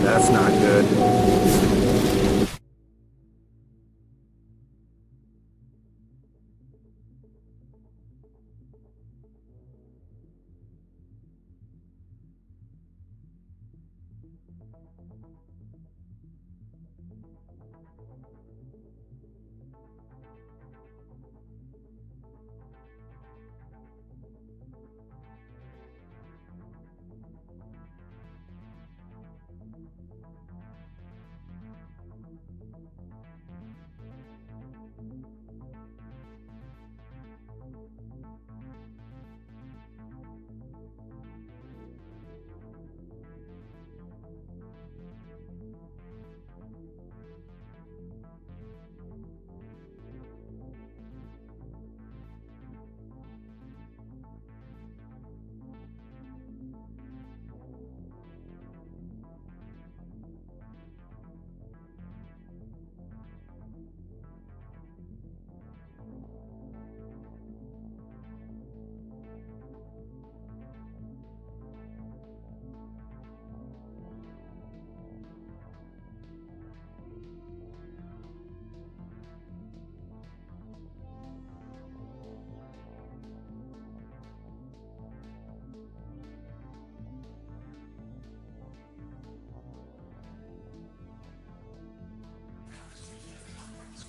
That's not good.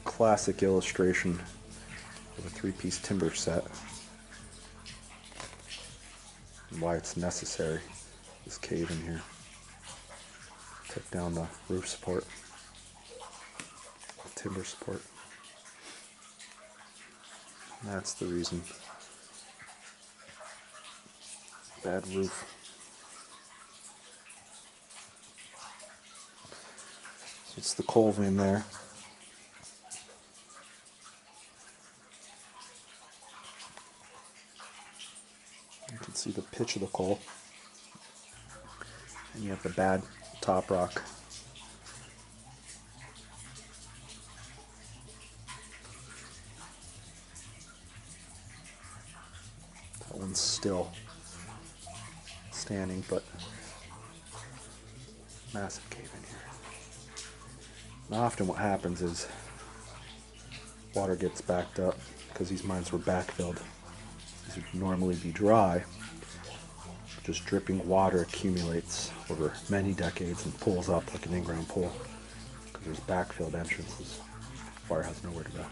Classic illustration of a three-piece timber set and why it's necessary. This cave in here took down the roof support, the timber support. And that's the reason. Bad roof. So it's the coal vein there. You can see the pitch of the coal, and you have the bad top rock. That one's still standing, but massive cave in here. And often what happens is water gets backed up because these mines were backfilled. These would normally be dry. Just dripping water accumulates over many decades and pulls up like an in-ground pool because there's backfilled entrances. Water has nowhere to go.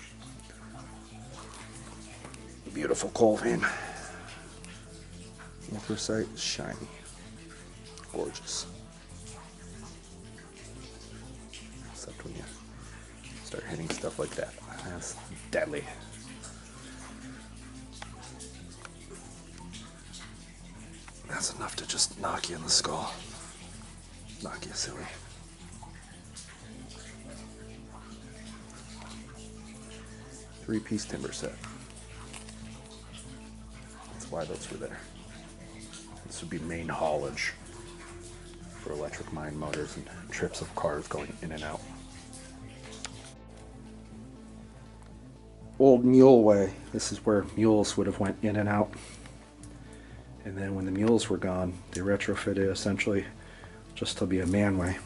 Beautiful coal vein. Anthracite is shiny. Gorgeous. Except when you start hitting stuff like that. That's deadly. That's enough to just knock you in the skull. Knock you silly. Three-piece timber set. That's why those were there. This would be main haulage for electric mine motors and trips of cars going in and out. Old mule way. This is where mules would have went in and out. And then when the mules were gone, they retrofitted essentially just to be a manway.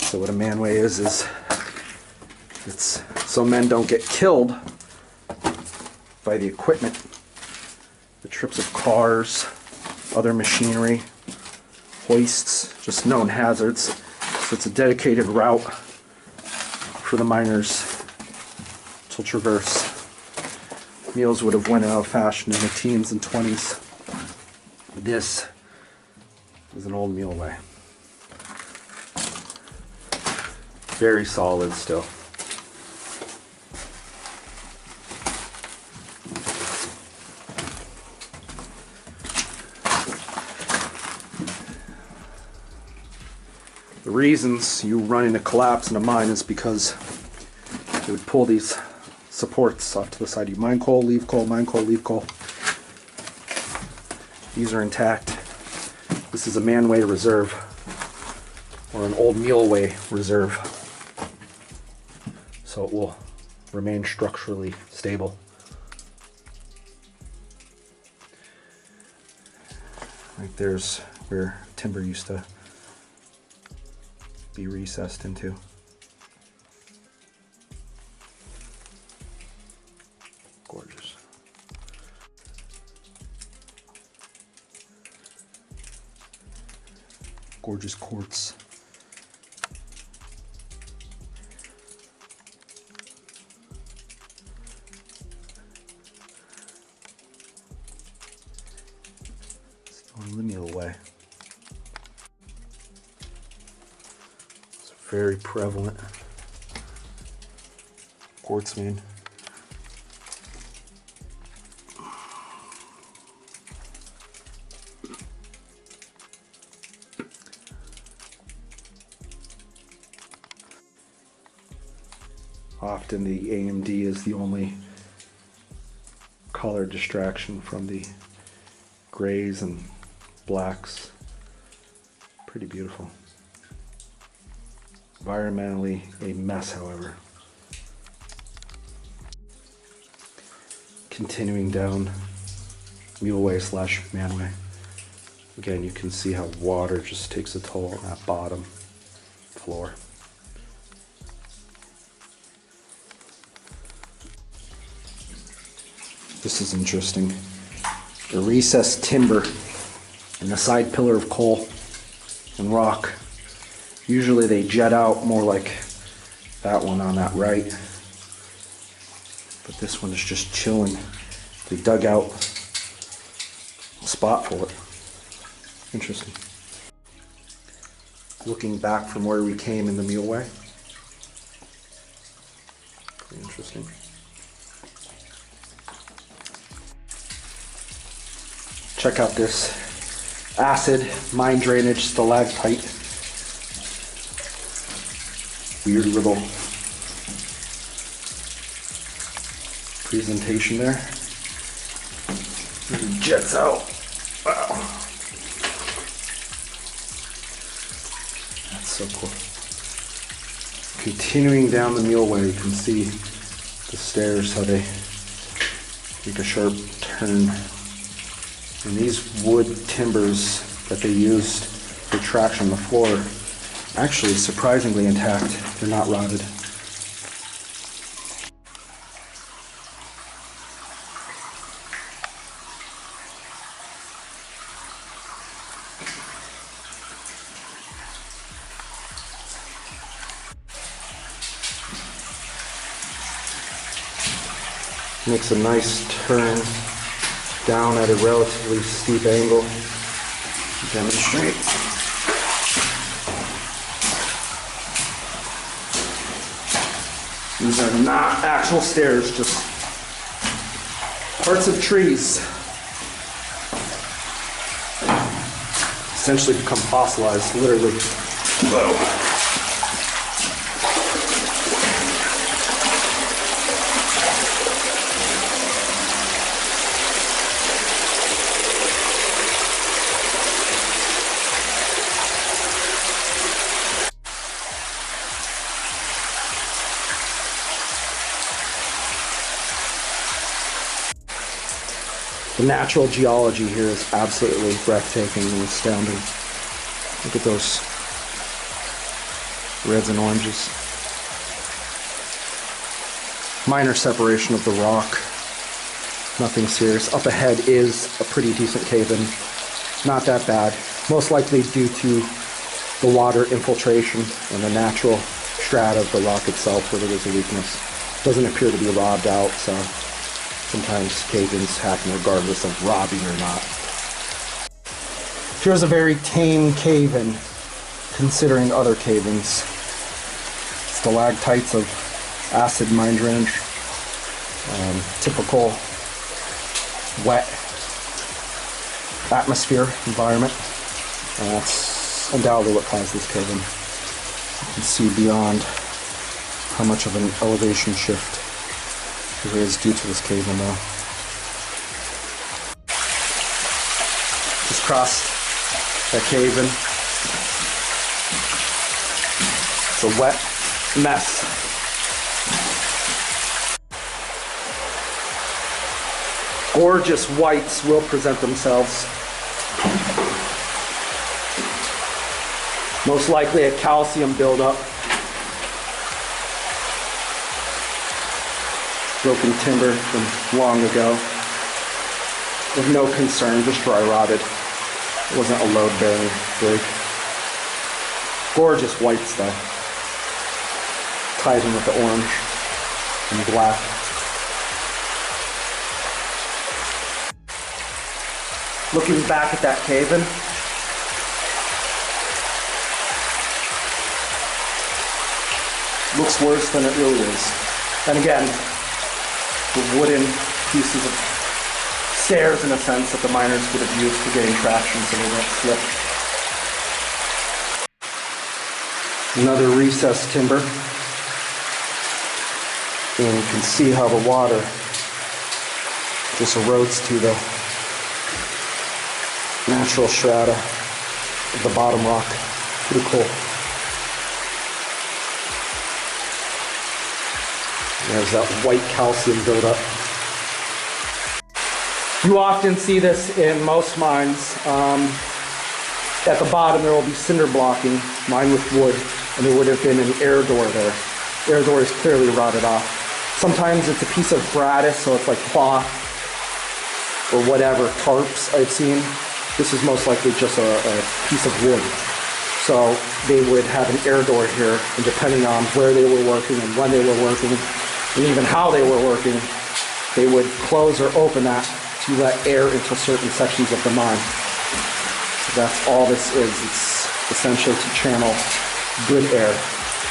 So what a manway is it's so men don't get killed by the equipment, the trips of cars, other machinery, hoists, just known hazards. So it's a dedicated route for the miners to traverse. Mules would have went out of fashion in the teens and 20s. This is an old mule way. Very solid still. The reasons you run into collapse in a mine is because it would pull these supports off to the side. You mine coal, leave coal, mine coal, leave coal. These are intact. This is a manway reserve or an old muleway reserve. so it will remain structurally stable. Like there's where timber used to be recessed into. Gorgeous. Gorgeous quartz. Throwing the meal away. It's very prevalent. Quartz vein. Often the AMD is the only color distraction from the grays and blacks. Pretty beautiful. Environmentally a mess, however. Continuing down muleway / manway. Again, you can see how water just takes a toll on that bottom floor. This is interesting. The recessed timber and the side pillar of coal and rock. Usually they jet out more like that one on that right. But this one is just chilling. They dug out a spot for it. Interesting. Looking back from where we came in the muleway. Pretty interesting. Check out this acid mine drainage stalactite. Weird little presentation there. It jets out. Wow. That's so cool. Continuing down the muleway, you can see the stairs, how they make a sharp turn. And these wood timbers that they used for traction on the floor, actually surprisingly intact. They're not rotted. Makes a nice turn down at a relatively steep angle. Demonstrate. These are not actual stairs, just parts of trees. Essentially become fossilized, literally. Whoa. The natural geology here is absolutely breathtaking and astounding. Look at those reds and oranges. Minor separation of the rock. Nothing serious. Up ahead is a pretty decent cave-in. Not that bad. Most likely due to the water infiltration and the natural strata of the rock itself where there was a weakness. Doesn't appear to be robbed out, so sometimes cave-ins happen regardless of robbing or not. Here's a very tame cave-in, considering other cave-ins. Stalactites of acid mine drainage. Typical wet atmosphere environment. And that's undoubtedly what caused this cave-in. You can see beyond how much of an elevation shift there is due to this cave-in though. Just crossed that cave-in. It's a wet mess. Gorgeous whites will present themselves. Most likely a calcium buildup. Broken timber from long ago. With no concern, just dry rotted. It wasn't a load bearing break. Gorgeous whites though. Ties in with the orange and black. Looking back at that cave-in, looks worse than it really is. And again, the wooden pieces of stairs, in a sense, that the miners would have used for getting traction so they don't slip. Another recessed timber. And you can see how the water just erodes to the natural strata of the bottom rock. Pretty cool. There's that white calcium buildup. You often see this in most mines. At the bottom there will be cinder blocking, mined with wood, and there would have been an air door there. The air door is clearly rotted off. Sometimes it's a piece of gratis, so it's like cloth or whatever, tarps I've seen. This is most likely just a piece of wood. So they would have an air door here, and depending on where they were working and when they were working, and even how they were working, they would close or open that to let air into certain sections of the mine. So that's all this is. It's essentially to channel good air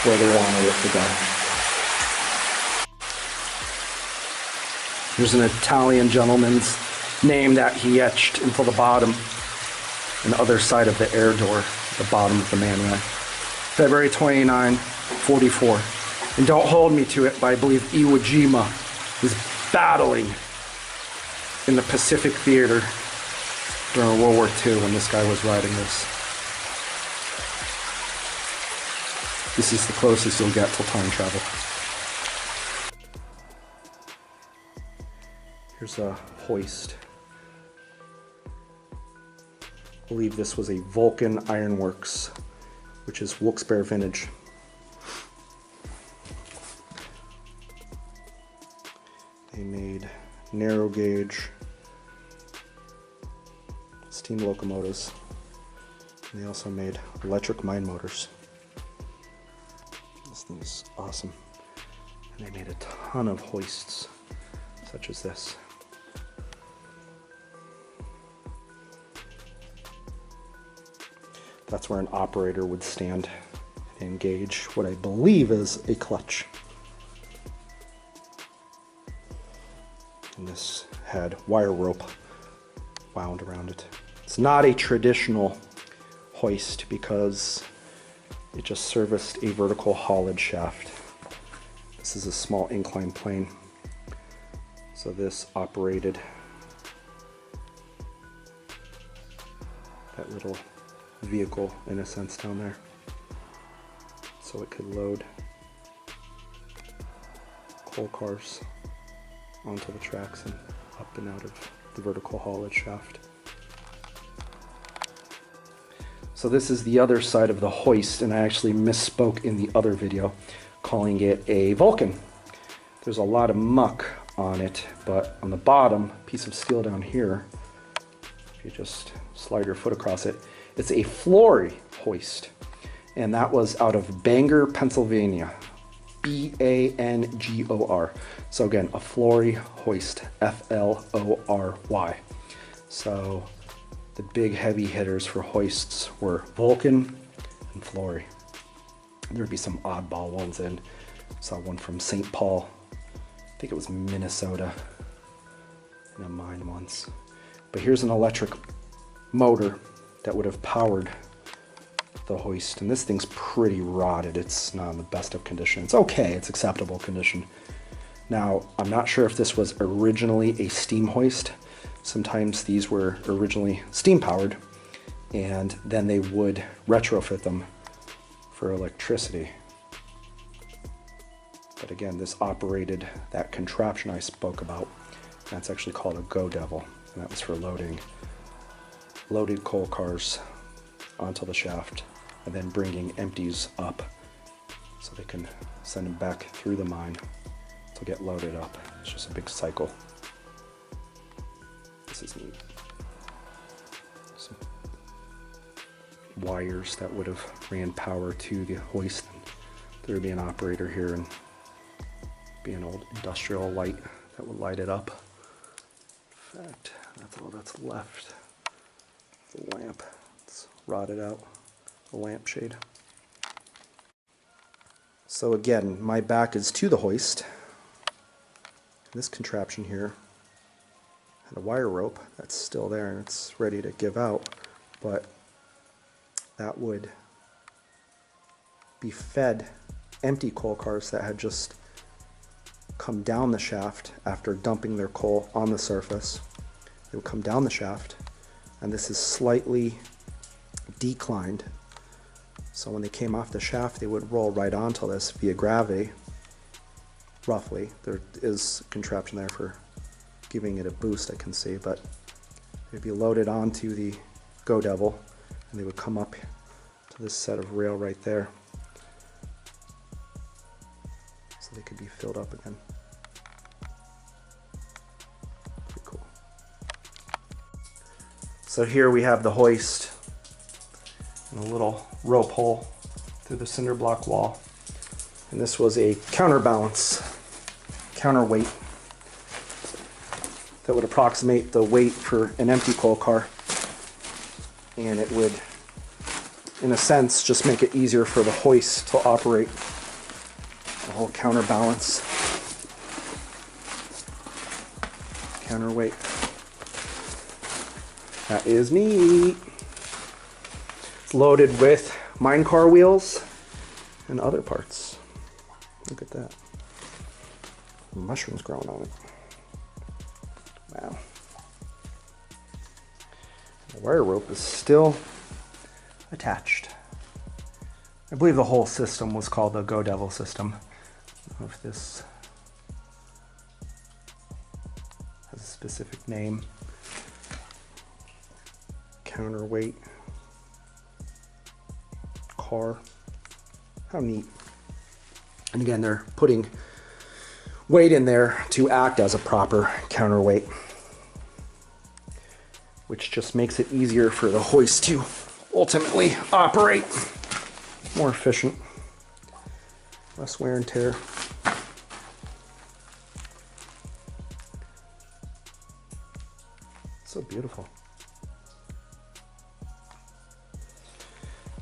where they wanted it to go. There's an Italian gentleman's name that he etched into the bottom and the other side of the air door, the bottom of the manway. February 29, 44. And don't hold me to it, but I believe Iwo Jima was battling in the Pacific Theater during World War II when this guy was writing this. This is the closest you'll get to time travel. Here's a hoist. I believe this was a Vulcan Ironworks, which is Wilkes-Barre vintage. They made narrow gauge steam locomotives. And they also made electric mine motors. This thing is awesome. And they made a ton of hoists, such as this. That's where an operator would stand and engage what I believe is a clutch. And this had wire rope wound around it. It's not a traditional hoist because it just serviced a vertical haulage shaft. This is a small incline plane. So this operated that little vehicle, in a sense, down there, so it could load coal cars onto the tracks and up and out of the vertical haulage shaft. So this is the other side of the hoist, and I actually misspoke in the other video calling it a Vulcan. There's a lot of muck on it, but on the bottom piece of steel down here, if you just slide your foot across it, it's a Flory hoist, and that was out of Bangor, Pennsylvania. B-A-N-G-O-R. So again, a Flory hoist, F-L-O-R-Y. So the big heavy hitters for hoists were Vulcan and Flory. There'd be some oddball ones in. Saw one from St. Paul. I think it was Minnesota in a mine once. But here's an electric motor that would have powered the hoist, and this thing's pretty rotted. It's not in the best of condition. It's okay, it's acceptable condition. Now, I'm not sure if this was originally a steam hoist. Sometimes these were originally steam powered, and then they would retrofit them for electricity. But again, this operated that contraption I spoke about That's actually called a Go Devil, and that was for loading loaded coal cars onto the shaft and then bringing empties up so they can send them back through the mine to get loaded up. It's just a big cycle. This is neat. Some wires that would have ran power to the hoist. There would be an operator here and be an old industrial light that would light it up. In fact, that's all that's left. The lamp, it's rotted out, the lampshade. So again, my back is to the hoist. This contraption here had a wire rope that's still there and it's ready to give out, but that would be fed empty coal cars that had just come down the shaft after dumping their coal on the surface. They would come down the shaft, and this is slightly declined. So when they came off the shaft, they would roll right onto this via gravity, roughly. There is a contraption there for giving it a boost, I can see, but they'd be loaded onto the Go Devil, and they would come up to this set of rail right there, so they could be filled up again. Pretty cool. So here we have the hoist and a little rope hole through the cinder block wall. And this was a counterbalance, counterweight that would approximate the weight for an empty coal car. And it would, in a sense, just make it easier for the hoist to operate. The whole counterbalance, counterweight. That is neat. It's loaded with mine car wheels and other parts. Look at that. Mushrooms growing on it. Wow. The wire rope is still attached. I believe the whole system was called the Go Devil system. I don't know if this has a specific name. Counterweight car. How neat. And again, they're putting weight in there to act as a proper counterweight, which just makes it easier for the hoist to ultimately operate. More efficient, less wear and tear. So beautiful.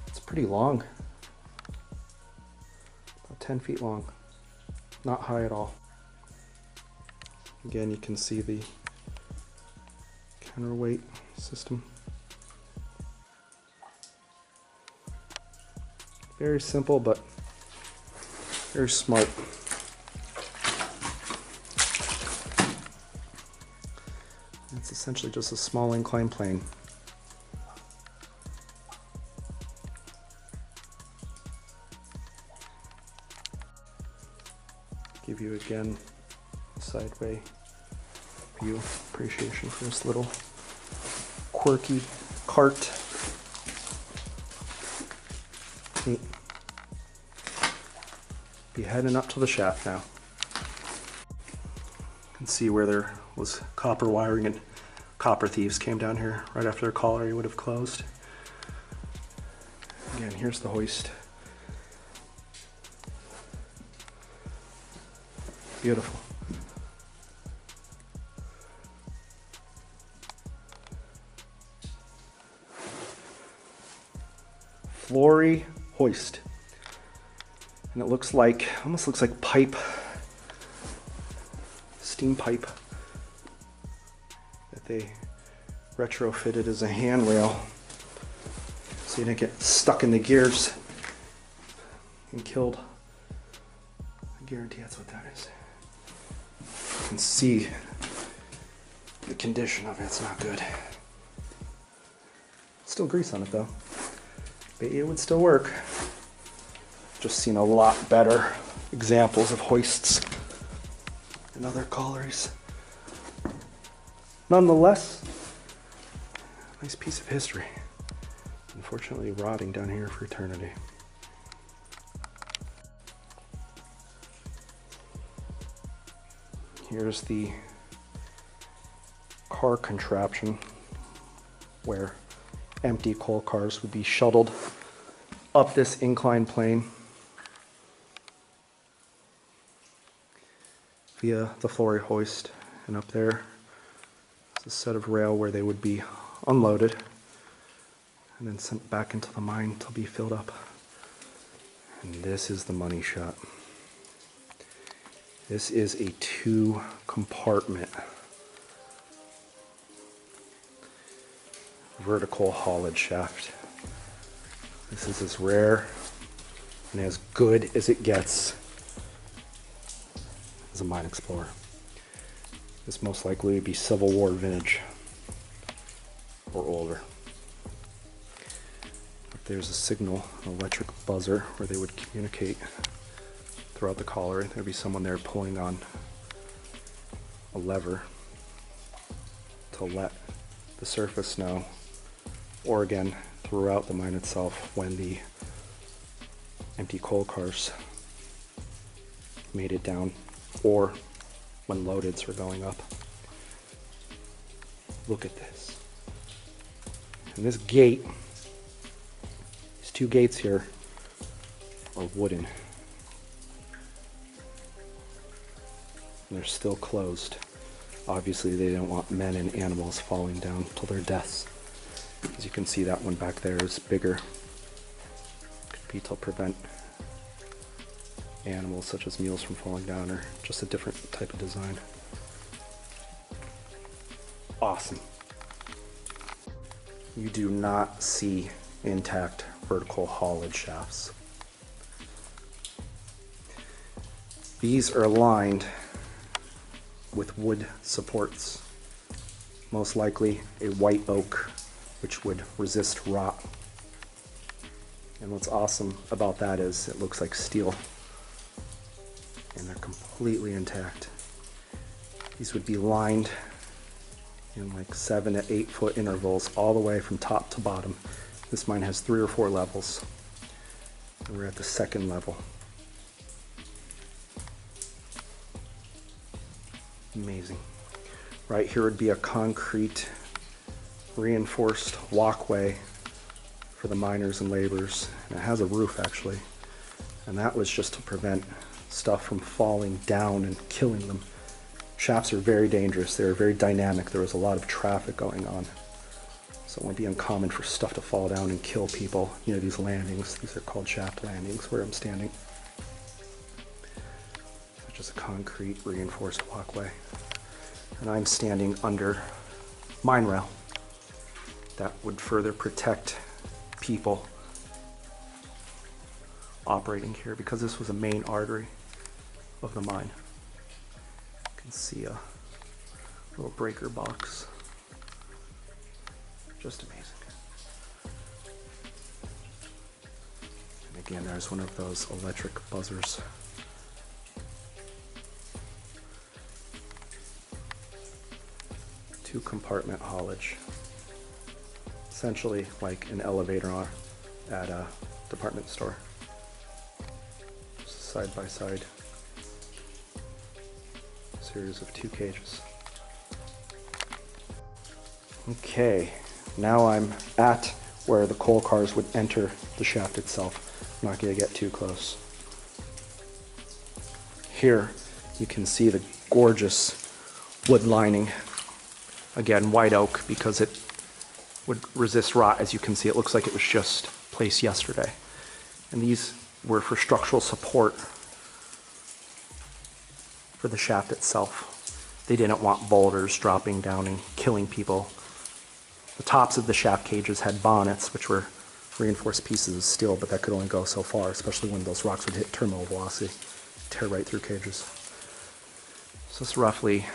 It's pretty long, about 10 feet long, not high at all. Again, you can see the counterweight system. Very simple, but very smart. It's essentially just a small inclined plane. Give you again a sideway view, appreciation for this little quirky cart. Neat. Be heading up to the shaft now. You can see where there was copper wiring and copper thieves came down here right after their colliery would have closed. Again, here's the hoist. Beautiful. Flory hoist. And it looks like, almost looks like pipe, steam pipe that they retrofitted as a handrail so you didn't get stuck in the gears and killed. I guarantee that's what that is. You can see the condition of it, it's not good. Still grease on it though. But it would still work. Just seen a lot better examples of hoists in other collieries. nonetheless, nice piece of history. Unfortunately, rotting down here for eternity. Here's the car contraption where empty coal cars would be shuttled up this inclined plane via the flory hoist, and up there is a set of rail where they would be unloaded and then sent back into the mine to be filled up. And this is the money shot. This is a 2-compartment vertical haulage shaft. This is as rare and as good as it gets as a mine explorer. This most likely would be Civil War vintage or older. Up there's a signal, an electric buzzer where they would communicate throughout the collar. There'd be someone there pulling on a lever to let the surface know, or again throughout the mine itself when the empty coal cars made it down or when loadeds were going up. Look at this. And this gate, these 2 gates here are wooden. And they're still closed. Obviously they don't want men and animals falling down till their deaths. As you can see, that one back there is bigger. Could be to prevent animals such as mules from falling down, or just a different type of design. Awesome. You do not see intact vertical haulage shafts. These are lined with wood supports, most likely a white oak, which would resist rot. And what's awesome about that is it looks like steel, and they're completely intact. These would be lined in like 7 to 8 foot intervals all the way from top to bottom. This mine has 3 or 4 levels, and we're at the 2nd level. Amazing. Right here would be a concrete reinforced walkway for the miners and laborers, and it has a roof actually, and that was just to prevent stuff from falling down and killing them. Shafts are very dangerous. They're very dynamic. There was a lot of traffic going on, so it wouldn't be uncommon for stuff to fall down and kill people. You know, these landings, these are called shaft landings where I'm standing. So just a concrete reinforced walkway, and I'm standing under mine rail that would further protect people operating here, because this was a main artery of the mine. You can see a little breaker box. Just amazing. And again, there's one of those electric buzzers. Two-compartment haulage. Essentially like an elevator at a department store. Side by side series of 2 cages. Okay, now I'm at where the coal cars would enter the shaft itself. I'm not going to get too close. Here you can see the gorgeous wood lining. Again, white oak, because it would resist rot. As you can see, it looks like it was just placed yesterday. And these were for structural support for the shaft itself. They didn't want boulders dropping down and killing people. The tops of the shaft cages had bonnets, which were reinforced pieces of steel, but that could only go so far, especially when those rocks would hit terminal velocity, tear right through cages. So it's roughly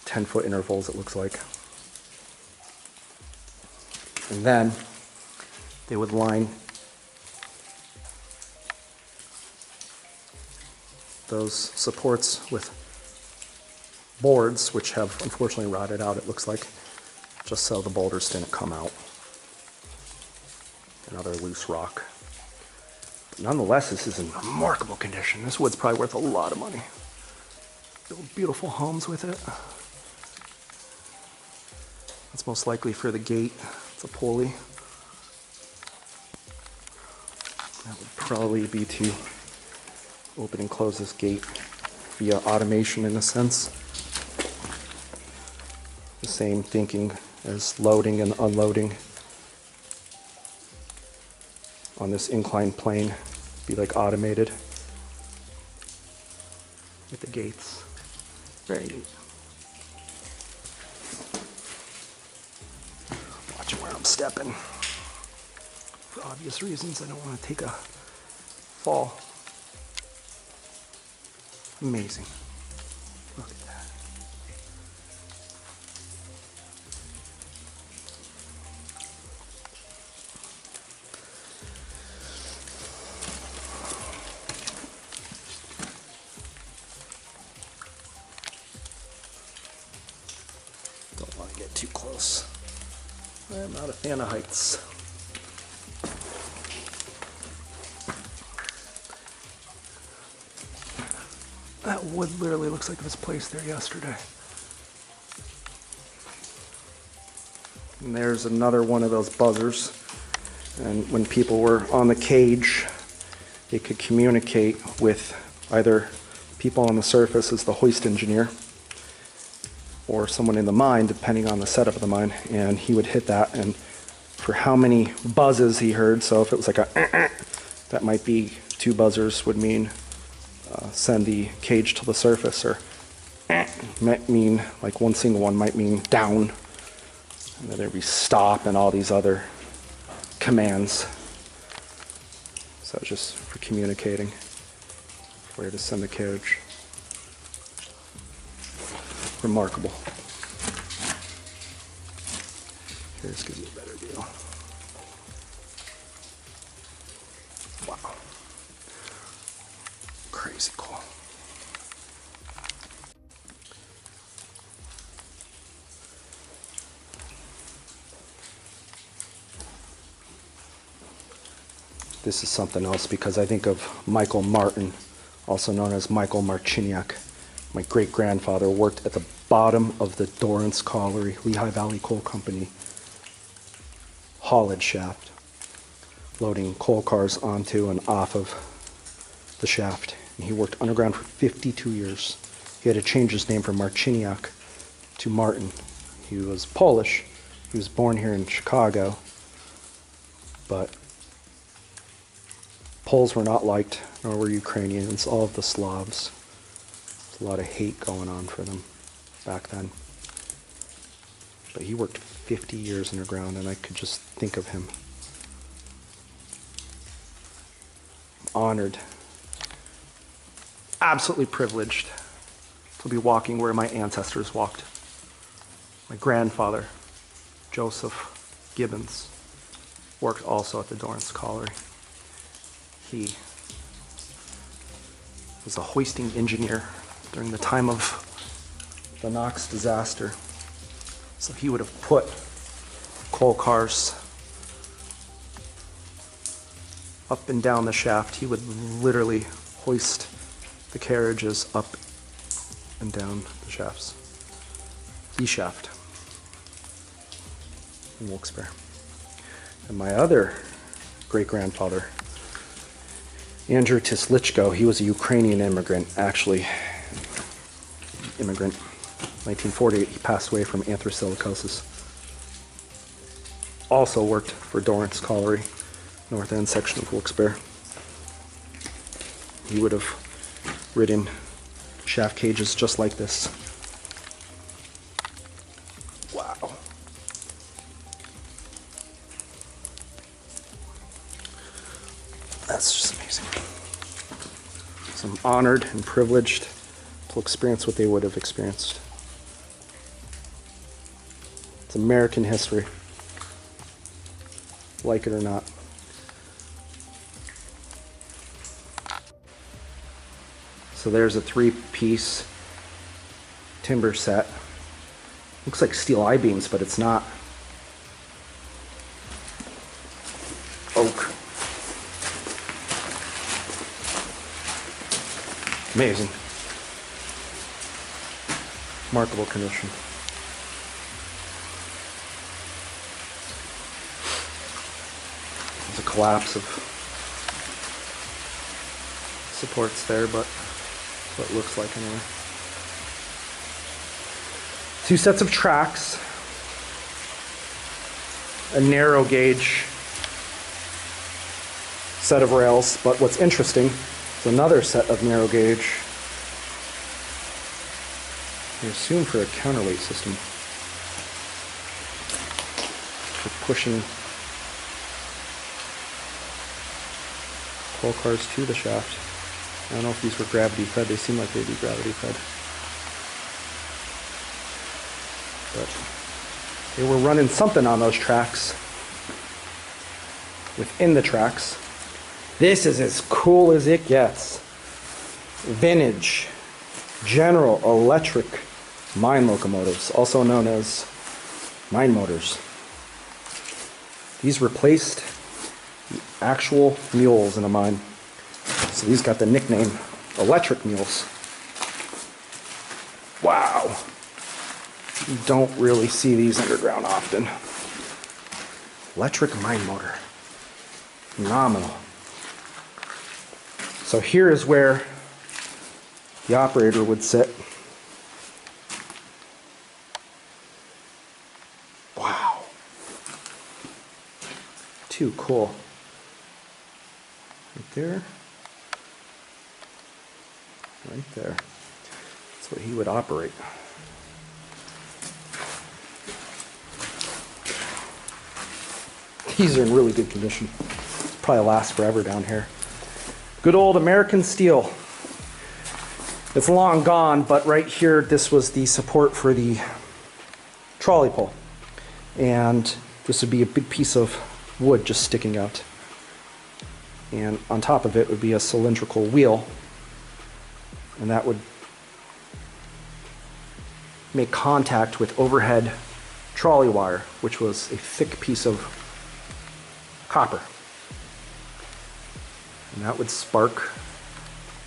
10-foot intervals, it looks like. And then they would line those supports with boards, which have unfortunately rotted out, it looks like, just so the boulders didn't come out. Another loose rock. But nonetheless, this is in remarkable condition. This wood's probably worth a lot of money. Build beautiful homes with it. That's most likely for the gate. It's a pulley. That would probably be to open and close this gate via automation in a sense. The same thinking as loading and unloading on this inclined plane. Be like automated with the gates. Very neat. Watching where I'm stepping. For obvious reasons, I don't want to take a fall. Amazing. Look at that. Don't want to get too close. I'm not a fan of heights. That wood literally looks like it was placed there yesterday. And there's another one of those buzzers. And when people were on the cage, they could communicate with either people on the surface as the hoist engineer or someone in the mine, depending on the setup of the mine. And he would hit that, and for how many buzzes he heard, so if it was like a that might be 2 buzzers would mean send the cage to the surface, or might mean, like one single one might mean down, and then there'd be stop and all these other commands. So just for communicating where to send the cage. Remarkable. Here, this gives you a better view. Wow. Crazy cool. This is something else because I think of Michael Martin, also known as Michael Marciniak. My great-grandfather worked at the bottom of the Dorrance Colliery, Lehigh Valley Coal Company haulage shaft, loading coal cars onto and off of the shaft. And he worked underground for 52 years. He had to change his name from Marciniak to Martin. He was Polish. He was born here in Chicago, but Poles were not liked, nor were Ukrainians, all of the Slavs. There's a lot of hate going on for them back then. But he worked 50 years underground, and I could just think of him. I'm honored, absolutely privileged to be walking where my ancestors walked. My grandfather, Joseph Gibbons, worked also at the Dorrance Colliery. He was a hoisting engineer during the time of the Knox disaster. So he would have put coal cars up and down the shaft. He would literally hoist the carriages up and down the shafts. The shaft in Wilkes-Barre. And my other great-grandfather, Andrew Tislichko, he was a Ukrainian immigrant, actually. 1948, he passed away from anthracite. Also worked for Dorrance Colliery, north end section of Wilkes-Barre. He would have ridden shaft cages just like this. Wow. That's just amazing. So I'm honored and privileged to experience what they would have experienced. It's American history, like it or not. So there's a 3-piece timber set. Looks like steel I-beams, but it's not. Oak. Amazing. Remarkable condition. There's a collapse of supports there, but what it looks like anyway. 2 sets of tracks, a narrow gauge set of rails, but what's interesting is another set of narrow gauge. I assume for a counterweight system, for pushing coal cars to the shaft. I don't know if these were gravity fed. They seem like they'd be gravity fed. But they were running something on those tracks. Within the tracks. This is as cool as it gets. Vintage General Electric mine locomotives, also known as mine motors. These replaced the actual mules in a mine. So these got the nickname electric mules. Wow. You don't really see these underground often. Electric mine motor. Phenomenal. So here is where the operator would sit. Wow. Too cool. Right there. Right there. That's what he would operate. These are in really good condition. Probably last forever down here. Good old American steel. It's long gone, but right here, this was the support for the trolley pole. And this would be a big piece of wood just sticking out. And on top of it would be a cylindrical wheel. And that would make contact with overhead trolley wire, which was a thick piece of copper. And that would spark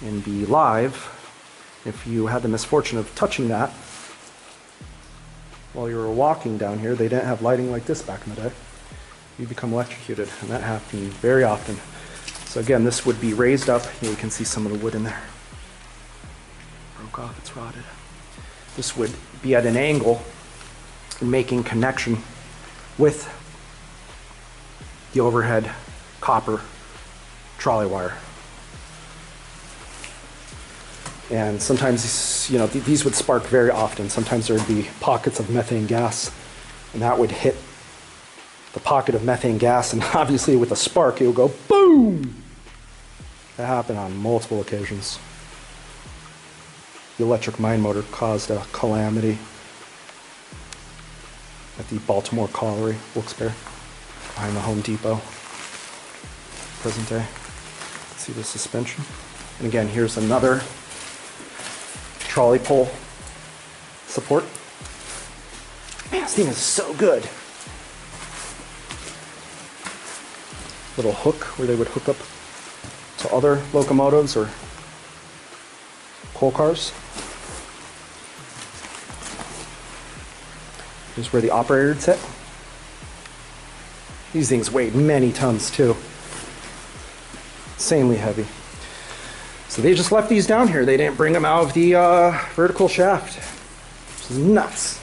and be live. If you had the misfortune of touching that while you were walking down here, they didn't have lighting like this back in the day, you become electrocuted, and that happened very often. So again, this would be raised up. Here you can see some of the wood in there. Broke off, it's rotted. This would be at an angle, making connection with the overhead copper trolley wire. And sometimes, you know, these would spark very often. Sometimes there would be pockets of methane gas, and that would hit the pocket of methane gas, and obviously with a spark, it would go boom! That happened on multiple occasions. The electric mine motor caused a calamity at the Baltimore Colliery, Wilkes-Barre, behind the Home Depot, present day. See the suspension? And again, here's another trolley pole support. Man, this thing is so good. Little hook where they would hook up to other locomotives or coal cars. Here's where the operator would sit. These things weighed many tons too. Insanely heavy. So they just left these down here. They didn't bring them out of the vertical shaft. Which is nuts.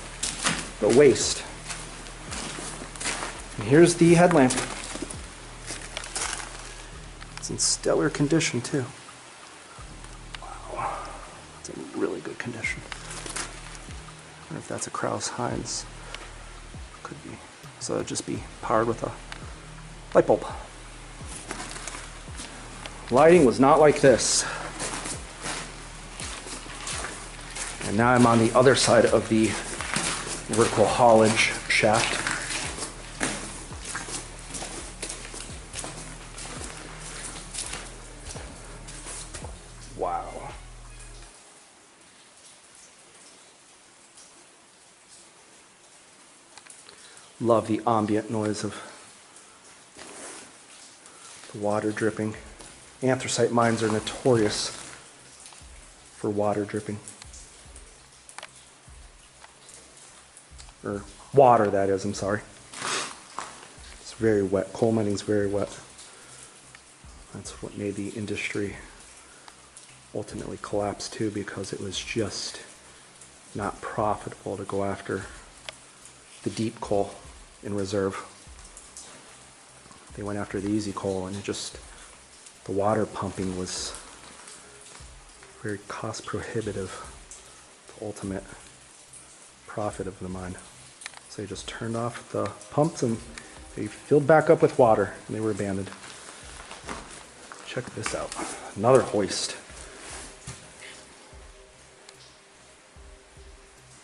What a waste. And here's the headlamp. It's in stellar condition too. Wow. It's in really good condition. I wonder if that's a Krauss Heinz. Could be. So it'd just be powered with a light bulb. Lighting was not like this. And now I'm on the other side of the vertical haulage shaft. Wow. Love the ambient noise of the water dripping. Anthracite mines are notorious for water dripping. Or water, that is, I'm sorry. It's very wet. Coal mining is very wet. That's what made the industry ultimately collapse too, because it was just not profitable to go after the deep coal in reserve. They went after the easy coal, and the water pumping was very cost prohibitive, the ultimate profit of the mine. So they just turned off the pumps and they filled back up with water, and they were abandoned. Check this out, another hoist.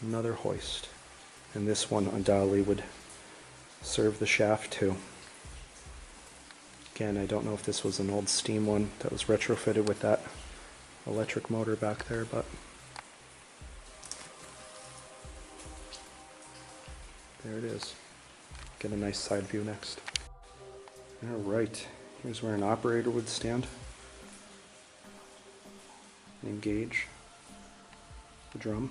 Another hoist. And this one undoubtedly would serve the shaft too. Again, I don't know if this was an old steam one that was retrofitted with that electric motor back there, but there it is. Get a nice side view next. All right, here's where an operator would stand and engage the drum.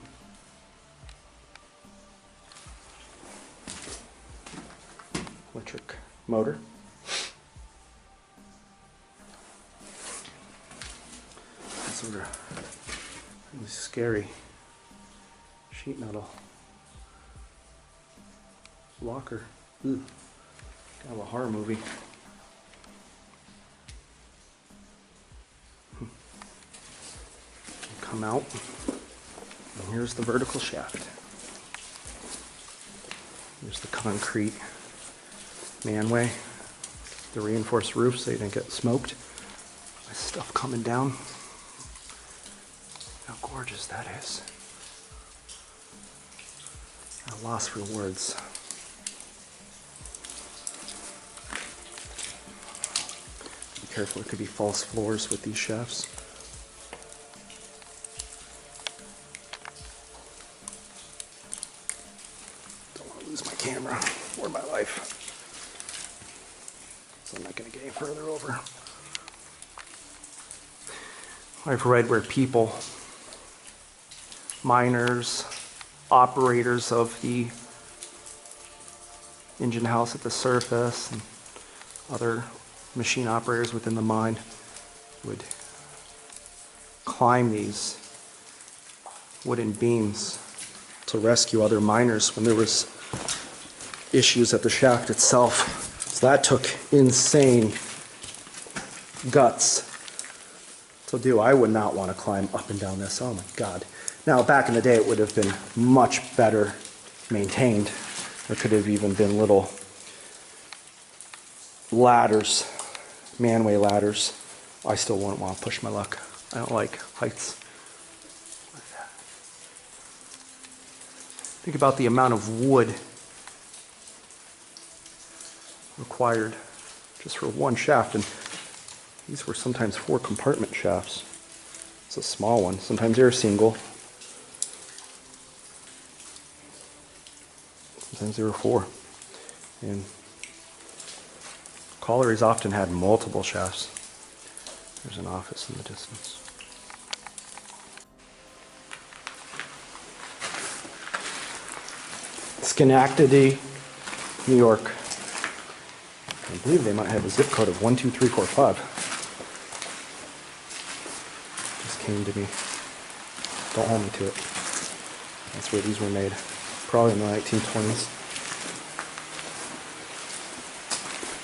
Electric motor. Sort of really scary sheet metal locker. Ooh, kind of a horror movie. Come out, and here's the vertical shaft. Here's the concrete manway, the reinforced roof so you don't get smoked. My stuff coming down. How gorgeous that is. I'm lost for words. Be careful, it could be false floors with these shafts. Don't want to lose my camera or my life. So I'm not going to get any further over. I've read where people, miners, operators of the engine house at the surface, and other machine operators within the mine would climb these wooden beams to rescue other miners when there was issues at the shaft itself. So that took insane guts to do. I would not want to climb up and down this. Oh my God. Now, back in the day, it would have been much better maintained. There could have even been little ladders, manway ladders. I still wouldn't want to push my luck. I don't like heights. Think about the amount of wood required just for one shaft, and these were sometimes 4 compartment shafts. It's a small one. Sometimes they're single. Sometimes there were 4. And collieries often had multiple shafts. There's an office in the distance. Schenectady, New York. I believe they might have a zip code of 12345. Just came to me. Don't hold me to it. That's where these were made. Probably in the 1920s.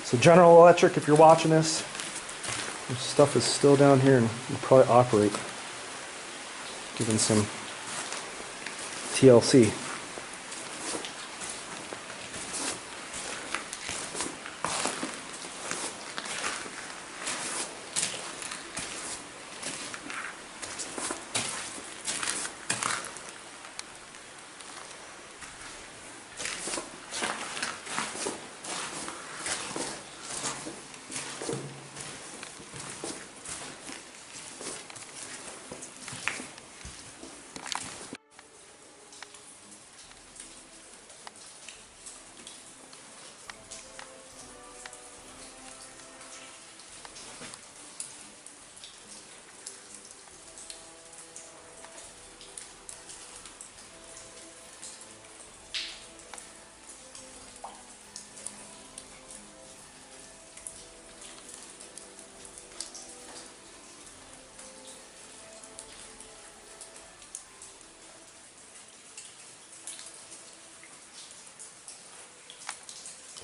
So General Electric, if you're watching this stuff is still down here and will probably operate, given some TLC.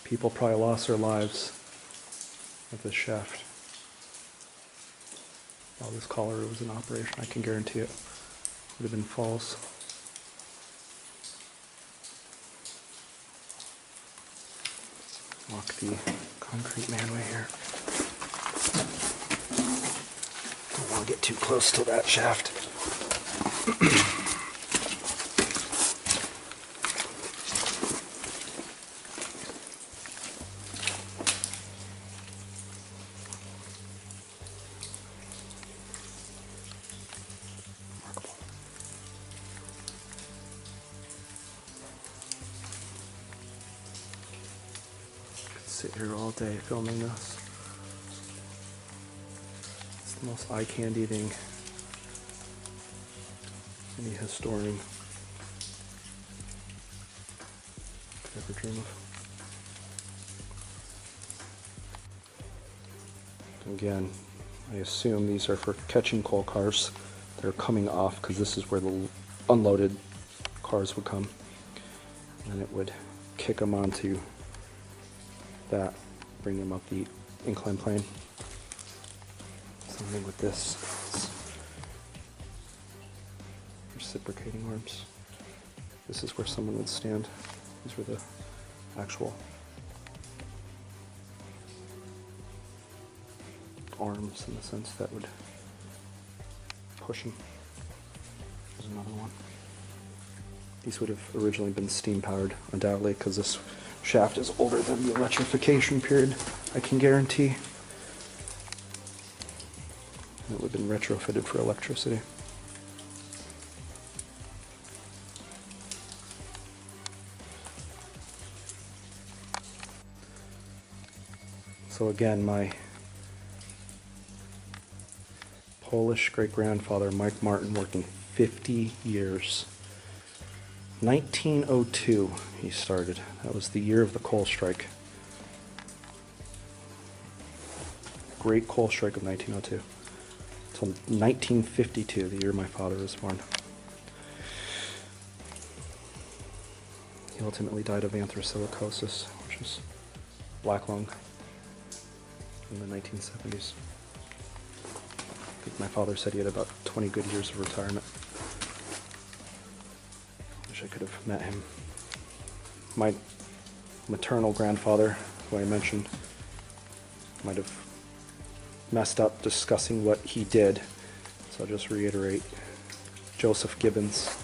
People probably lost their lives at this shaft while this collar was in operation. I can guarantee it would have been false. Walk the concrete manway here. Don't want to get too close to that shaft. Sit here all day filming this. It's the most eye-candy thing any historian could ever dream of. Again, I assume these are for catching coal cars. They're coming off because this is where the unloaded cars would come. And it would kick them onto that, bring them up the incline plane. Something with this. Reciprocating arms. This is where someone would stand. These were the actual arms in the sense that would push them. There's another one. These would have originally been steam powered, undoubtedly, because this shaft is older than the electrification period, I can guarantee. It would have been retrofitted for electricity. So again, my Polish great-grandfather, Mike Martin, working 50 years. 1902 he started. That was the year of the coal strike. Great coal strike of 1902. Until 1952, the year my father was born. He ultimately died of anthracite, which is black lung, in the 1970s. I think my father said he had about 20 good years of retirement. Wish I could have met him. My maternal grandfather, who I mentioned, might have messed up discussing what he did, so I'll just reiterate. Joseph Gibbons,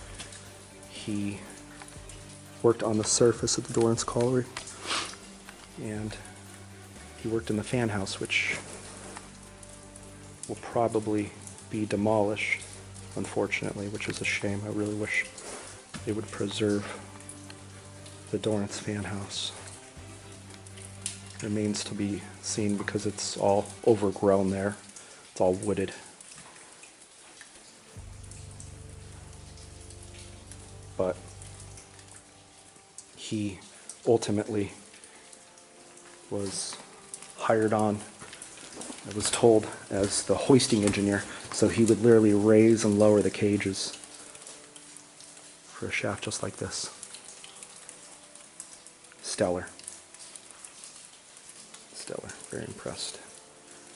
he worked on the surface of the Dorrance Colliery, and he worked in the fan house, which will probably be demolished, unfortunately, which is a shame. I really wish they would preserve the Dorrance fan house. Remains to be seen because it's all overgrown there. It's all wooded. But he ultimately was hired on, I was told, as the hoisting engineer. So he would literally raise and lower the cages for a shaft just like this. Stellar. Stellar. Very impressed.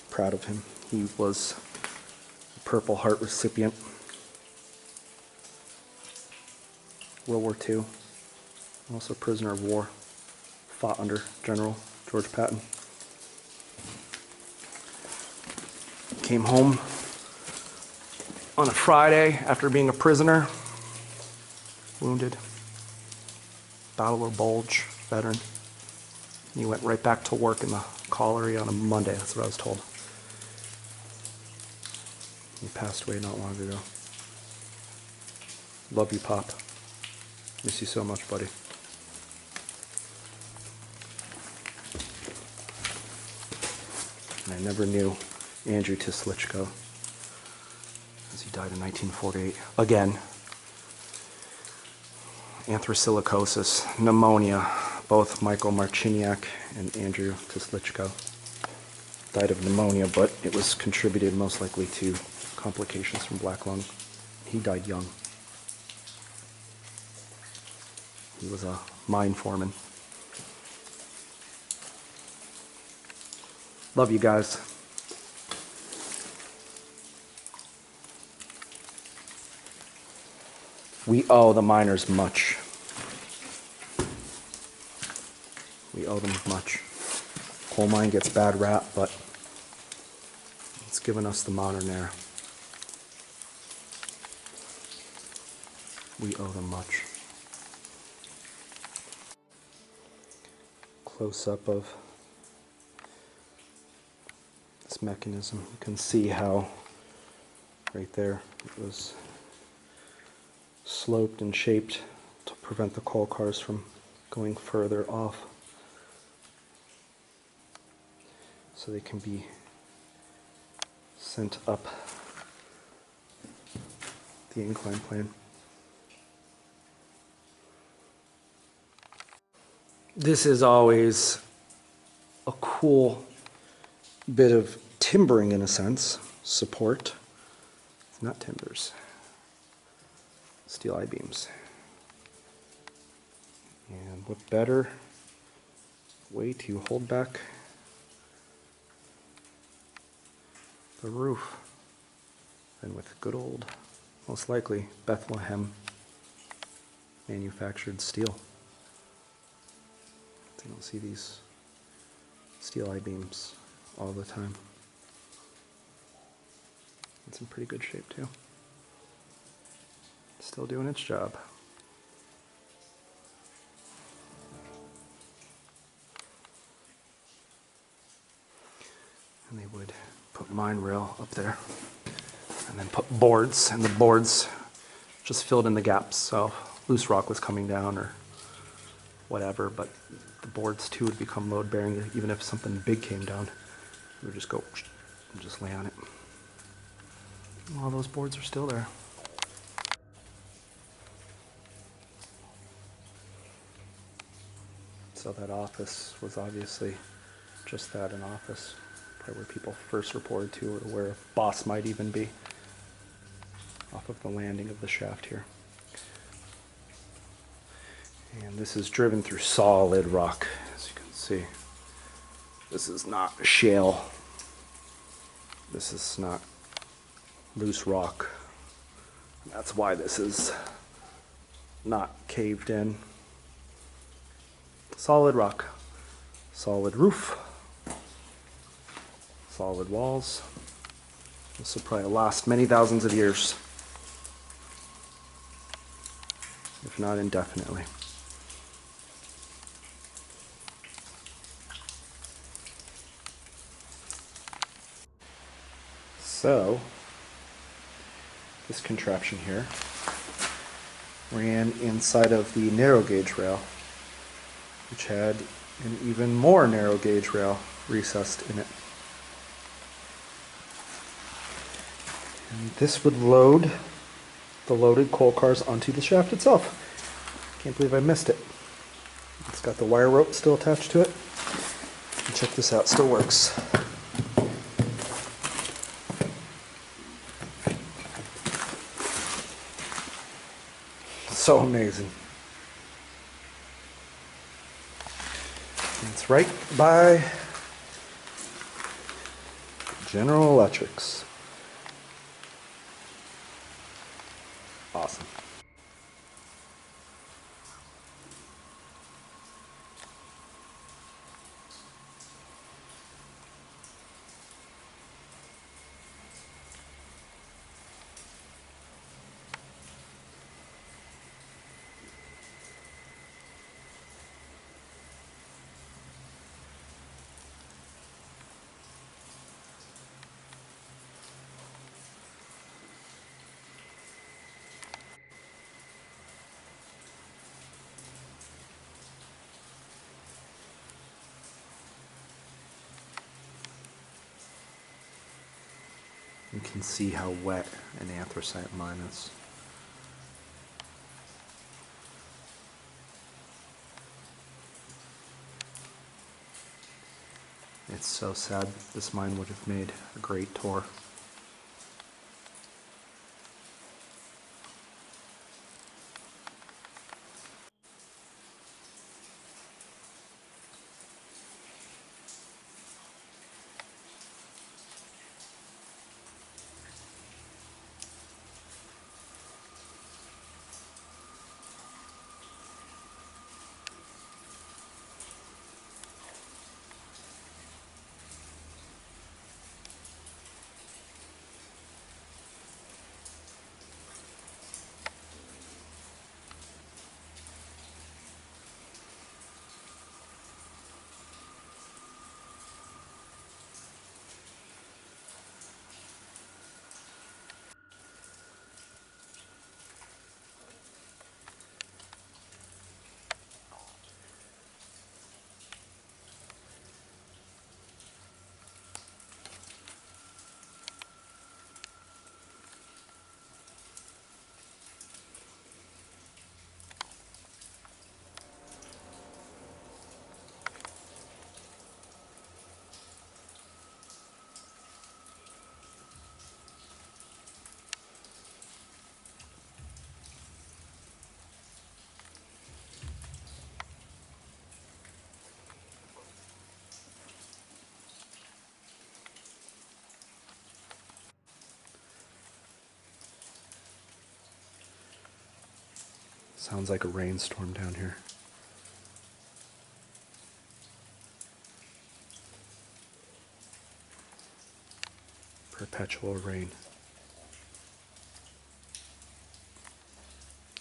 Proud of him. He was a Purple Heart recipient. World War II. Also a prisoner of war. Fought under General George Patton. Came home on a Friday after being a prisoner. Wounded. Battle of Bulge, veteran. And he went right back to work in the colliery on a Monday. That's what I was told. He passed away not long ago. Love you, Pop. Miss you so much, buddy. And I never knew Andrew Tislichko, as he died in 1948. Again, anthracite, pneumonia. Both Michael Marciniak and Andrew Tislichko died of pneumonia, but it was contributed most likely to complications from black lung. He died young. He was a mine foreman. Love you guys. We owe the miners much. We owe them much. Coal mine gets bad rap, but it's given us the modern era. We owe them much. Close up of this mechanism. You can see how right there it was sloped and shaped to prevent the coal cars from going further off, so they can be sent up the incline plane. This is always a cool bit of timbering, in a sense, support. It's not timbers, steel I-beams. And what better way to hold back the roof than with good old, most likely, Bethlehem manufactured steel. You don't see these steel I-beams all the time. It's in pretty good shape too. Still doing its job. And they would put mine rail up there and then put boards, and the boards just filled in the gaps, so loose rock was coming down or whatever, but the boards too would become load bearing. Even if something big came down, we would just go and just lay on it. All those boards are still there. So that office was obviously just that, an office, probably where people first reported to, or where a boss might even be, off of the landing of the shaft here. And this is driven through solid rock, as you can see. This is not shale. This is not loose rock. That's why this is not caved in. Solid rock, solid roof, solid walls. This will probably last many thousands of years, if not indefinitely. So, this contraption here ran inside of the narrow gauge rail, which had an even more narrow gauge rail recessed in it. And this would load the loaded coal cars onto the shaft itself. Can't believe I missed it. It's got the wire rope still attached to it. And check this out, still works. So amazing. It's right by General Electric's. Awesome. You can see how wet an anthracite mine is. It's so sad. This mine would have made a great tour. Sounds like a rainstorm down here. Perpetual rain.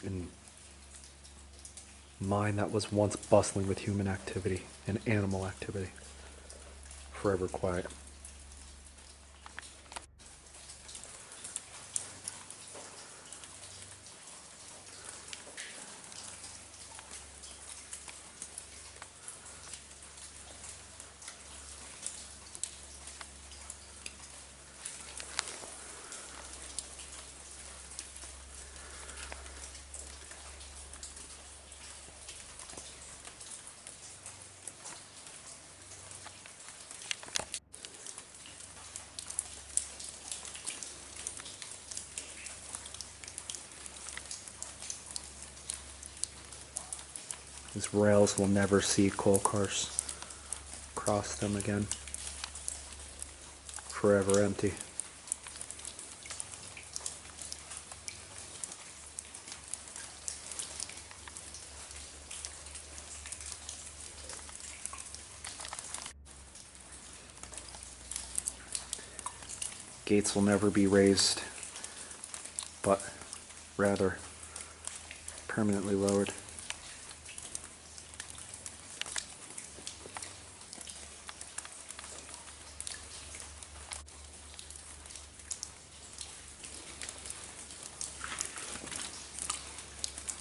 In mine that was once bustling with human activity and animal activity. Forever quiet. These rails will never see coal cars cross them again. Forever empty. Gates will never be raised, but rather permanently lowered.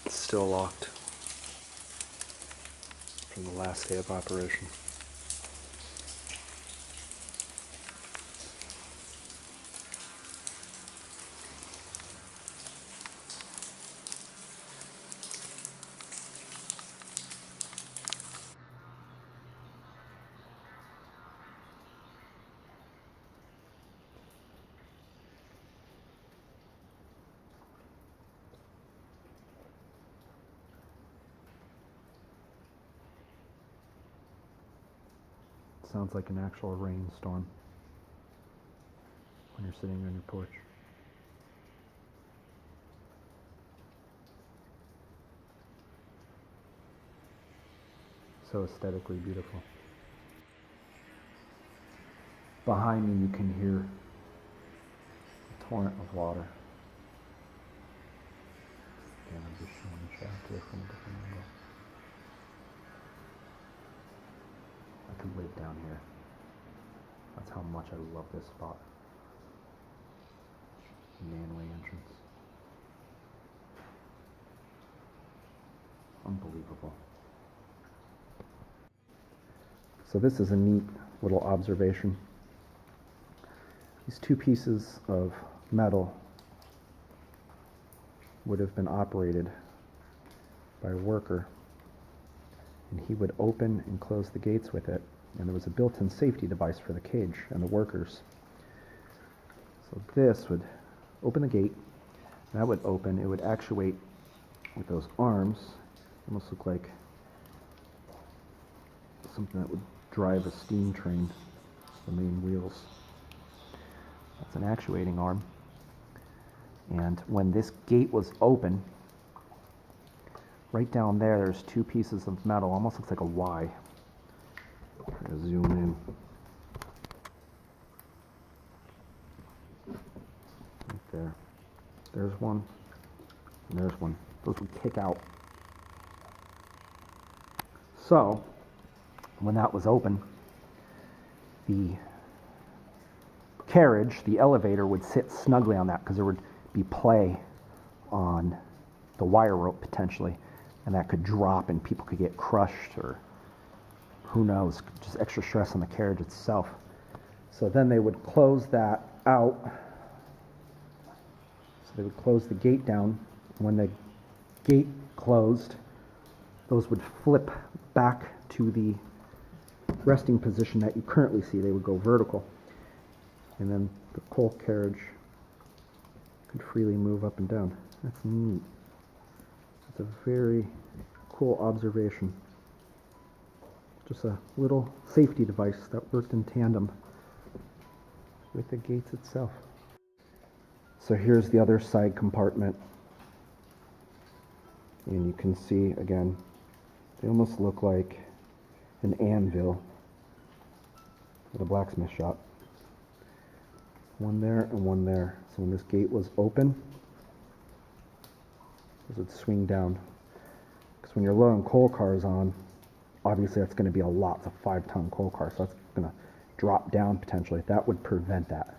It's still locked from the last day of operation. Sounds like an actual rainstorm when you're sitting on your porch. So aesthetically beautiful. Behind me you can hear a torrent of water. Again, I'm just showing the shaft here from a different angle. I could live down here. That's how much I love this spot. Manway entrance. Unbelievable. So this is a neat little observation. These two pieces of metal would have been operated by a worker, and he would open and close the gates with it, and there was a built-in safety device for the cage and the workers. So this would open the gate, that would open, it would actuate with those arms, almost look like something that would drive a steam train, the main wheels. That's an actuating arm. And when this gate was open, right down there, there's two pieces of metal, almost looks like a Y. Try to zoom in. Right there. There's one, and there's one. Those would kick out. So, when that was open, the carriage, the elevator, would sit snugly on that because there would be play on the wire rope potentially, and that could drop and people could get crushed, or who knows, just extra stress on the carriage itself. So then they would close that out. So they would close the gate down. When the gate closed, those would flip back to the resting position that you currently see. They would go vertical. And then the coal carriage could freely move up and down. That's neat. It's a very cool observation. Just a little safety device that worked in tandem with the gates itself. So here's the other side compartment. And you can see, again, they almost look like an anvil at a blacksmith shop. One there and one there. So when this gate was open, it would swing down. Because when you're loading coal cars on, obviously that's going to be a lot. It's a 5-ton coal car, so that's going to drop down potentially. That would prevent that.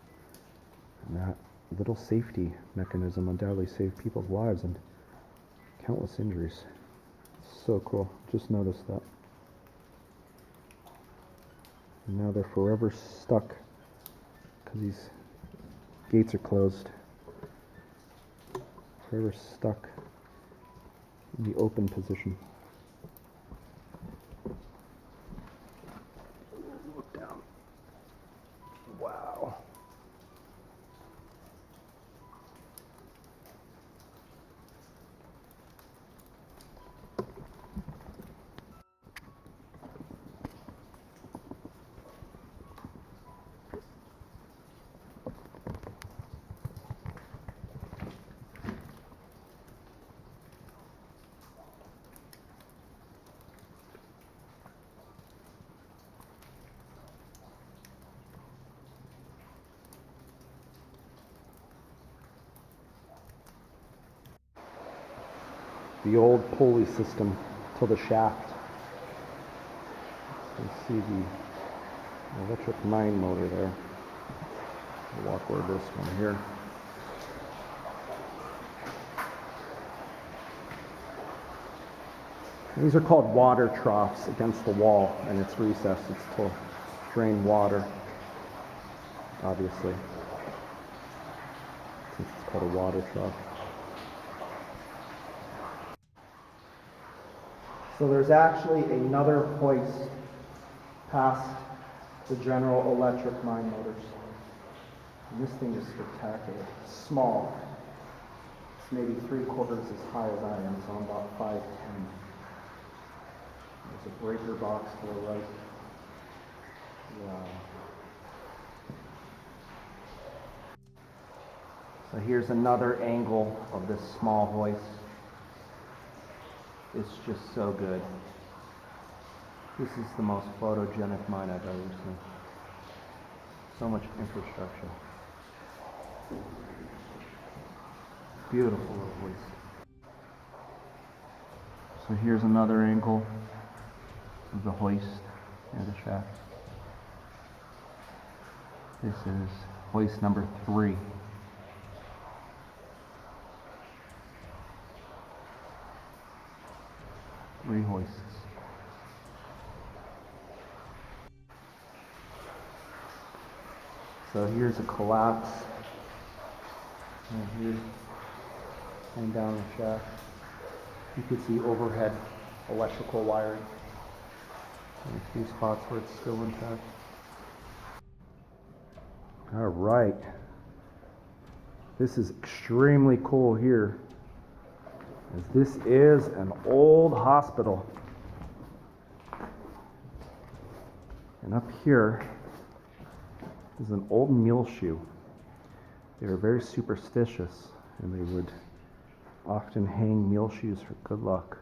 And that little safety mechanism undoubtedly saved people's lives and countless injuries. So cool. Just noticed that. And now they're forever stuck because these gates are closed. Forever stuck in the open position. Look down. Wow. The old pulley system to the shaft. You see the electric mine motor there. I'll walk over this one here. These are called water troughs against the wall, and it's recessed. It's to drain water, obviously, since it's called a water trough. So there's actually another hoist past the General Electric mine motors. And this thing is spectacular. It's small. It's maybe 3/4 as high as I am, so I'm about 5'10". There's a breaker box to the right. Wow. So here's another angle of this small hoist. It's just so good. This is the most photogenic mine I've ever seen. So much infrastructure. Beautiful little hoist. So here's another angle of the hoist and the shaft. This is hoist number 3. Three hoists. So here's a collapse. And here's going down the shaft. You can see overhead electrical wiring. And a few spots where it's still intact. All right. This is extremely cool here, as this is an old hospital. And up here is an old mule shoe. They were very superstitious, and they would often hang mule shoes for good luck.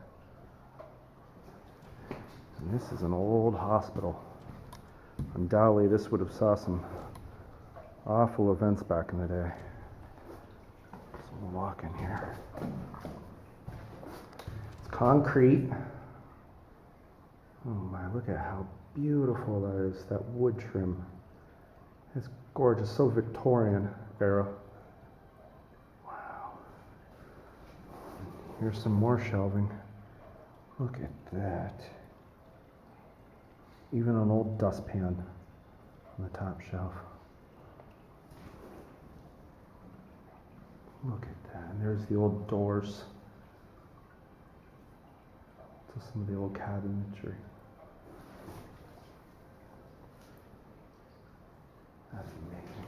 And this is an old hospital. Undoubtedly, this would have saw some awful events back in the day. So we'll walk in here. It's concrete. Oh my, look at how beautiful that is, that wood trim. It's gorgeous, so Victorian era. Wow. Here's some more shelving. Look at that. Even an old dustpan on the top shelf. Look at that. And there's the old doors to some of the old cabinetry. That's amazing.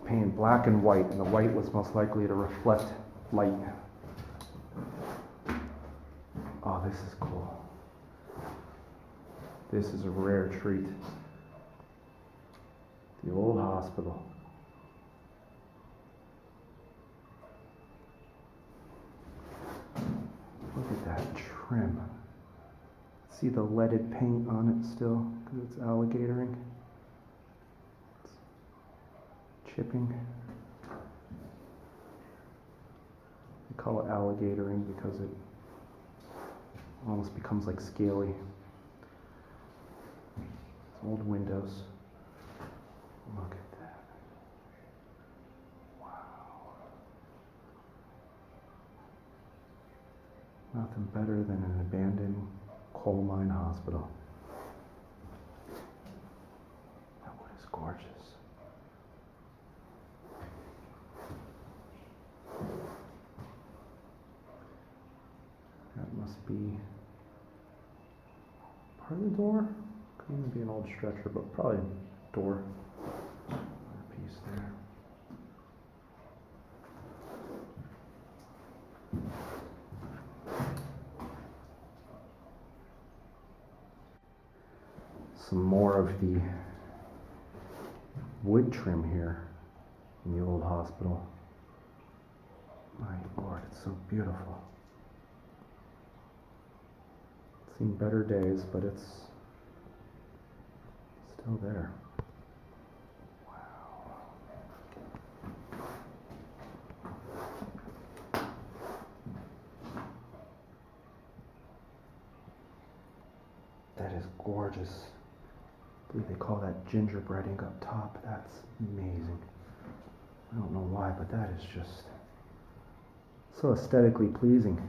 Painted black and white, and the white was most likely to reflect light. Oh, this is cool. This is a rare treat. The old hospital. Look at that trim. See the leaded paint on it still because it's alligatoring. It's chipping. They call it alligatoring because it almost becomes like scaly. It's old windows. Look at that. Wow. Nothing better than an abandoned coal mine hospital. That wood is gorgeous. That must be part of the door. Could even be an old stretcher, but probably a door. Another piece there. Some more of the wood trim here in the old hospital. My Lord, it's so beautiful. It's seen better days, but it's still there. Wow. That is gorgeous. I believe they call that gingerbread ink up top. That's amazing. I don't know why, but that is just so aesthetically pleasing.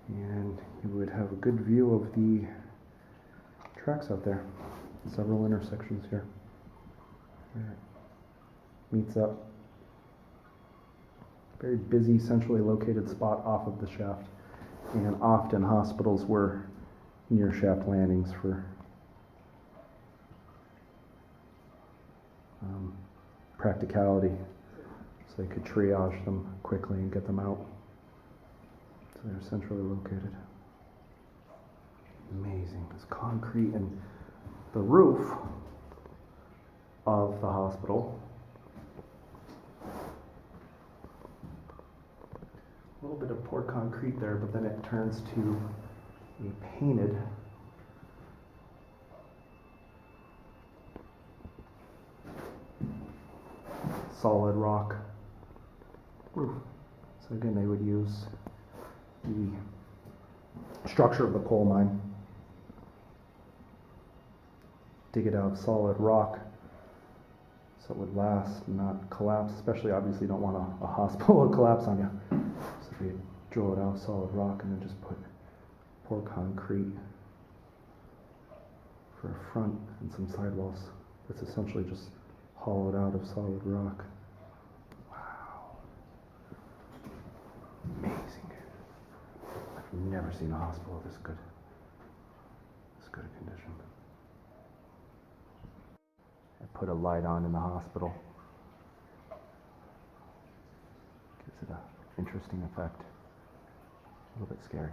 And you would have a good view of the tracks out there. Several intersections here. Where it meets up. Very busy, centrally located spot off of the shaft. And often hospitals were near shaft landings for practicality, so they could triage them quickly and get them out. So they're centrally located. Amazing. This concrete and the roof of the hospital. A little bit of poured concrete there, but then it turns to a painted solid rock roof. So again, they would use the structure of the coal mine, dig it out of solid rock so it would last and not collapse. Especially, obviously, you don't want a hospital to collapse on you. So they drill it out of solid rock and then just pour concrete for a front and some sidewalls. It's essentially just hollowed out of solid rock. Wow. Amazing. I've never seen a hospital this good a condition. I put a light on in the hospital. Gives it an interesting effect. A little bit scary.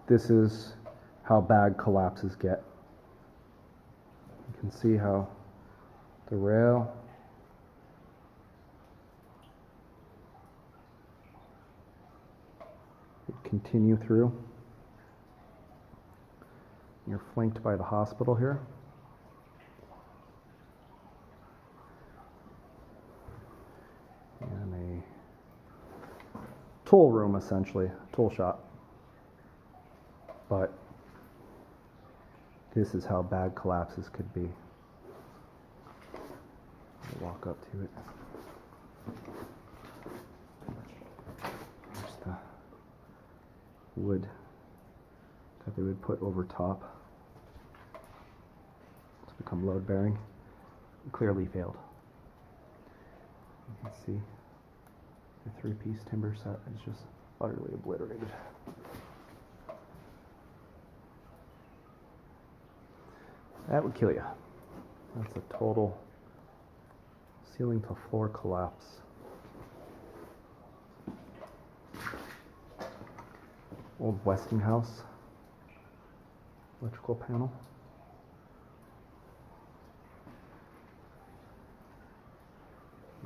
This is how bad collapses get. You can see how the rail would continue through. You're flanked by the hospital here. And a tool room, essentially, tool shop. But this is how bad collapses could be. I'll walk up to it. There's the wood that they would put over top to become load bearing. It clearly failed. You can see the three-piece timber set is just utterly obliterated. That would kill you. That's a total ceiling to floor collapse. Old Westinghouse electrical panel.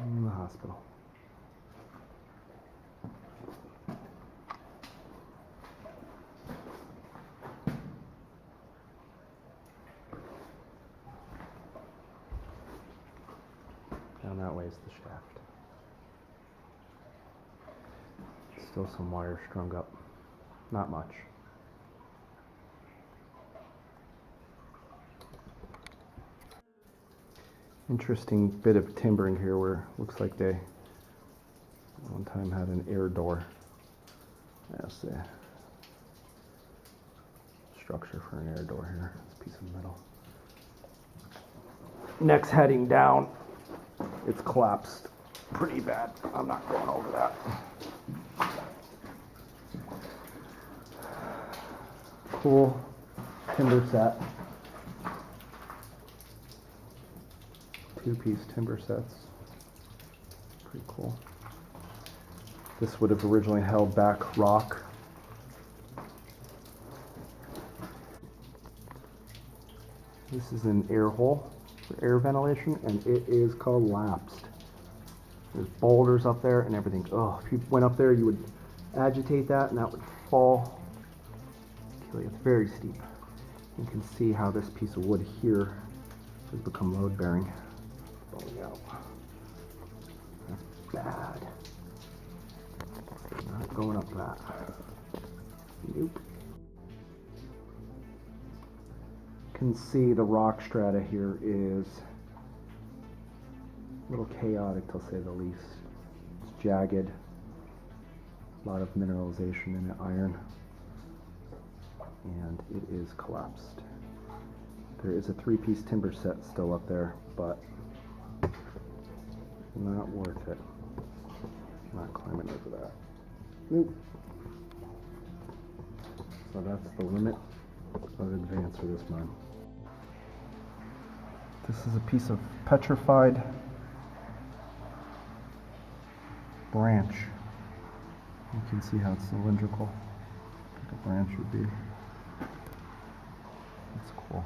In the hospital. rise the shaft. Still some wire strung up. Not much. Interesting bit of timbering here where it looks like they one time had an air door. That's the structure for an air door here. This piece of metal. Next heading down, it's collapsed pretty bad. I'm not going over that. Cool timber set. Two-piece timber sets. Pretty cool. This would have originally held back rock. This is an air hole for air ventilation, and it is collapsed. There's boulders up there and everything. Oh, if you went up there, you would agitate that and that would fall. It's very steep. You can see how this piece of wood here has become load bearing. Falling out. That's bad. Not going up that. Nope. You can see the rock strata here is a little chaotic to say the least. It's jagged. A lot of mineralization in it, iron. And it is collapsed. There is a three-piece timber set still up there, but not worth it. Not climbing over that. Nope. So that's the limit of advance for this mine. This is a piece of petrified branch. You can see how it's cylindrical, like a branch would be. That's cool.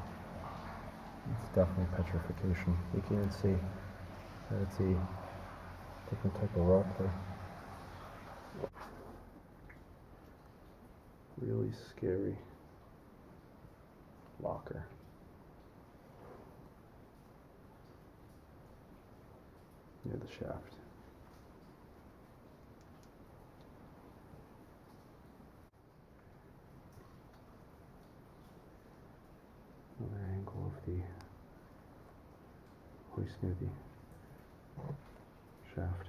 It's definitely petrification. You can even see that it's a different type of rock there. Really scary locker. Near the shaft. Another angle of the hoist near the shaft.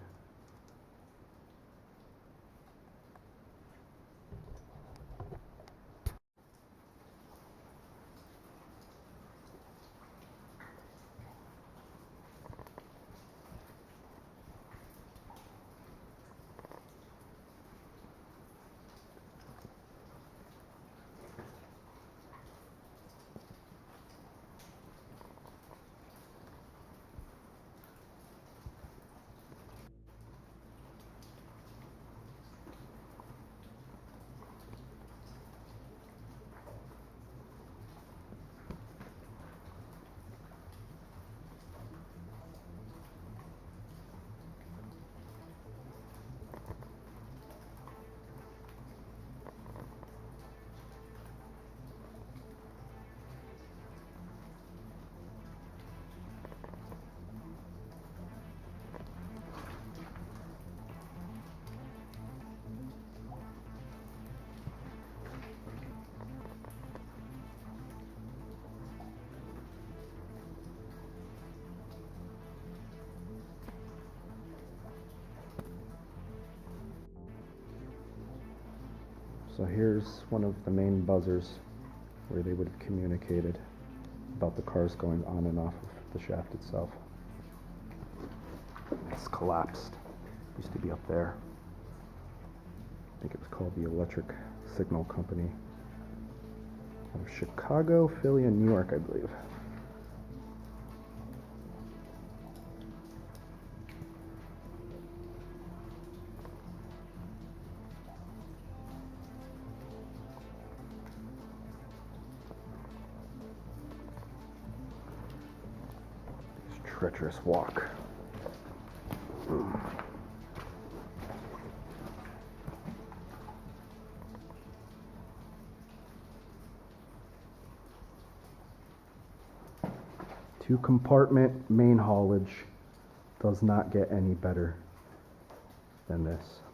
So here's one of the main buzzers where they would have communicated about the cars going on and off of the shaft itself. It's collapsed. Used to be up there. I think it was called the Electric Signal Company out of Chicago, Philly, and New York, I believe. Treacherous walk. Two compartment main haulage. does not get any better than this.